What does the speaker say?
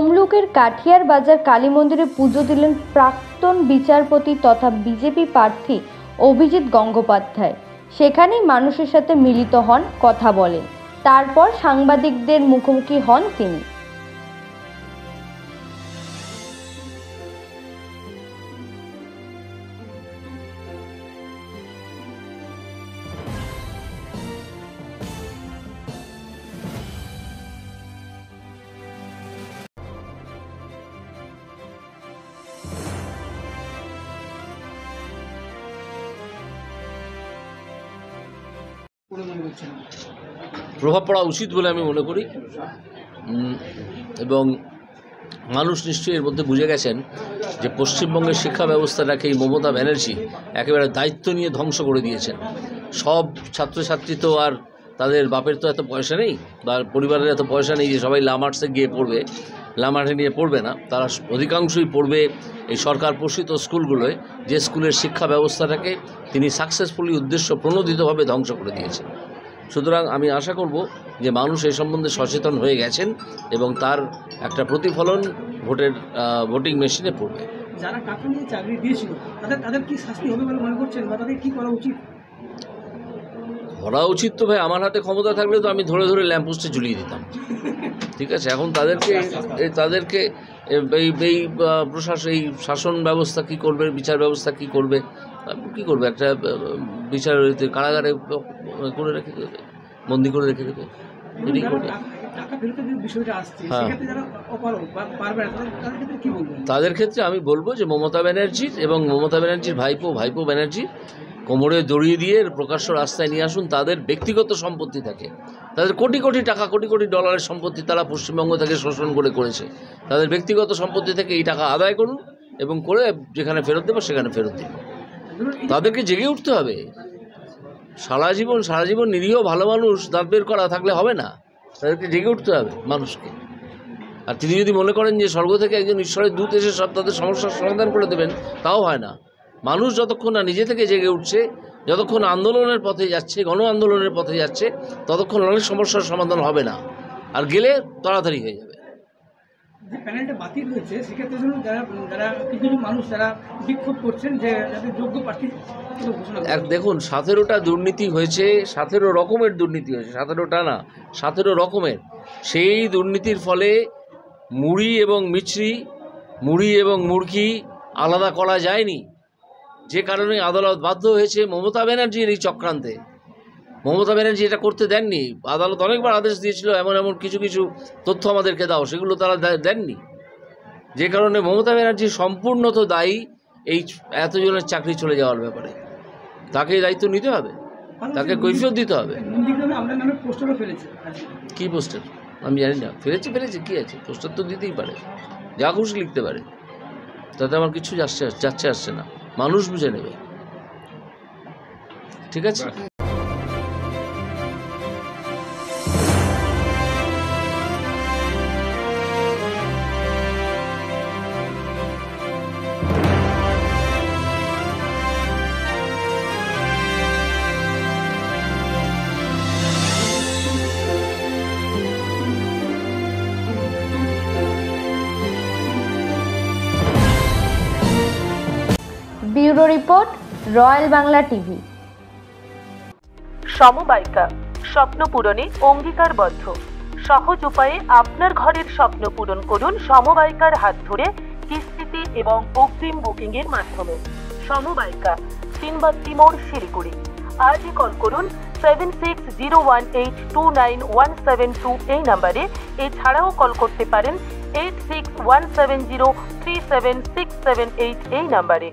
তমলুকের কাঠিয়ার বাজার কালী মন্দিরে পুজো দিলেন প্রাক্তন বিচারপতি তথা বিজেপি প্রার্থী অভিজিৎ গঙ্গোপাধ্যায়। সেখানেই মানুষের সাথে মিলিত হন, কথা বলেন। তারপর সাংবাদিকদের মুখোমুখি হন তিনি। প্রভাব পড়া উচিত বলে আমি মনে করি, এবং মানুষ নিশ্চয়ই এর মধ্যে বুঝে গেছেন যে পশ্চিমবঙ্গের শিক্ষা ব্যবস্থাটাকে এই মমতা ব্যানার্জি একেবারে দায়িত্ব নিয়ে ধ্বংস করে দিয়েছেন। সব ছাত্রছাত্রী তো আর তাদের বাপের তো এত পয়সা নেই বা পরিবারের এত পয়সা নেই যে সবাই লামার্সে গিয়ে পড়বে, লামার্সে নিয়ে পড়বে না। তারা অধিকাংশই পড়বে এই সরকার পোষিত স্কুলগুলোয়, যে স্কুলের শিক্ষা ব্যবস্থাটাকে তিনি সাকসেসফুলি উদ্দেশ্য প্রণোদিতভাবে ধ্বংস করে দিয়েছেন। সুতরাং আমি আশা করব যে মানুষ এই সম্বন্ধে সচেতন হয়ে গেছেন এবং তার একটা প্রতিফলন ভোটিং মেশিনে পড়বে। যারা টাকা নিয়ে চাকরি দিয়েছিল তাদের কি শাস্তি হবে বলে মনে করছেন, বা তাদের কি করা উচিত? করা উচিত তো ভাই, আমার হাতে ক্ষমতা থাকলে তো আমি ধরে ধরে ল্যাম্পপোস্টে ঝুলিয়ে দিতাম। ঠিক আছে, এখন তাদেরকে এই প্রশাসন, এই শাসন ব্যবস্থা কি করবে, বিচার ব্যবস্থা কি করবে, একটা বিচার কারাগারে করে রেখে দেবে, বন্দি করে রেখে দেবে, এটাই করবে। তাদের ক্ষেত্রে আমি বলবো যে মমতা ব্যানার্জির এবং মমতা ব্যানার্জির ভাইপো ব্যানার্জি কোমরে দড়িয়ে দিয়ে প্রকাশ্য রাস্তায় নিয়ে আসুন। তাদের ব্যক্তিগত সম্পত্তি থাকে, তাদের কোটি কোটি টাকা, কোটি কোটি ডলারের সম্পত্তি তারা পশ্চিমবঙ্গ থেকে শোষণ করেছে। তাদের ব্যক্তিগত সম্পত্তি থেকে এই টাকা আদায় করুন এবং করে যেখানে ফেরত দেবো সেখানে ফেরত দিন। তাদেরকে জেগে উঠতে হবে। সারা জীবন নিরীহ ভালো মানুষ দাঁত বের করা থাকলে হবে না, তাদেরকে জেগে উঠতে হবে মানুষকে। আর তিনি যদি মনে করেন যে স্বর্গ থেকে একজন ঈশ্বরের দূত এসে সব তাদের সমস্যার সমাধান করে দেবেন, তাও হয় না। মানুষ যতক্ষণ না নিজে থেকে জেগে উঠছে, যতক্ষণ আন্দোলনের পথে যাচ্ছে, গণ আন্দোলনের পথে যাচ্ছে, ততক্ষণ অনেক সমস্যার সমাধান হবে না, আর গেলে তাড়াতাড়ি হয়ে যাবে। যে প্যানেলটা বাতিল হয়েছে, সেক্ষেত্রে যারা কিছু মানুষ যারা বিক্ষোভ করছেন যে যাদের যোগ্য প্রার্থী দেখুন, 17টা দুর্নীতি হয়েছে, 17 রকমের দুর্নীতি হয়েছে, 17টা না, 17 রকমের। সেই দুর্নীতির ফলে মুড়ি এবং মিছরি, মুড়ি এবং মুরগি আলাদা করা যায়নি, যে কারণে আদালত বাধ্য হয়েছে মমতা ব্যানার্জির এই চক্রান্তে। মমতা ব্যানার্জি এটা করতে দেননি। আদালত অনেকবার আদেশ দিয়েছিল এমন কিছু তথ্য আমাদেরকে দাও, সেগুলো তারা দেননি, যে কারণে মমতা ব্যানার্জি সম্পূর্ণত দায়ী এই এতজনের চাকরি চলে যাওয়ার ব্যাপারে। তাকে দায়িত্ব নিতে হবে, তাকে কৈফিয়ত দিতে হবে। কি পোস্টার আমি জানি না, ফেলেছে কি আছে, পোস্টার তো দিতেই পারে, যা খুশি লিখতে পারে, তাতে আমার কিছু যাচ্ছে আসছে না, মানুষ বুঝে নেবে। ঠিক আছে। Bureau report, Royal Bangla TV. সমবায়িকা, স্বপ্ন পূরণে অঙ্গীকারবদ্ধ। সহজ উপায়ে আপনার ঘরের স্বপ্ন পূরণ করুন সমবায়িকার হাত ধরে, কিস্তিতে এবং অগ্রিম বুকিং এর মাধ্যমে। সমবায়িকা, তিনবাত্তি মোড়, শিলিগুড়ি। আজই কল করুন 7601829172 এই নম্বরে। এছাড়াও কল করতে পারেন 8617037678 এই নম্বরে।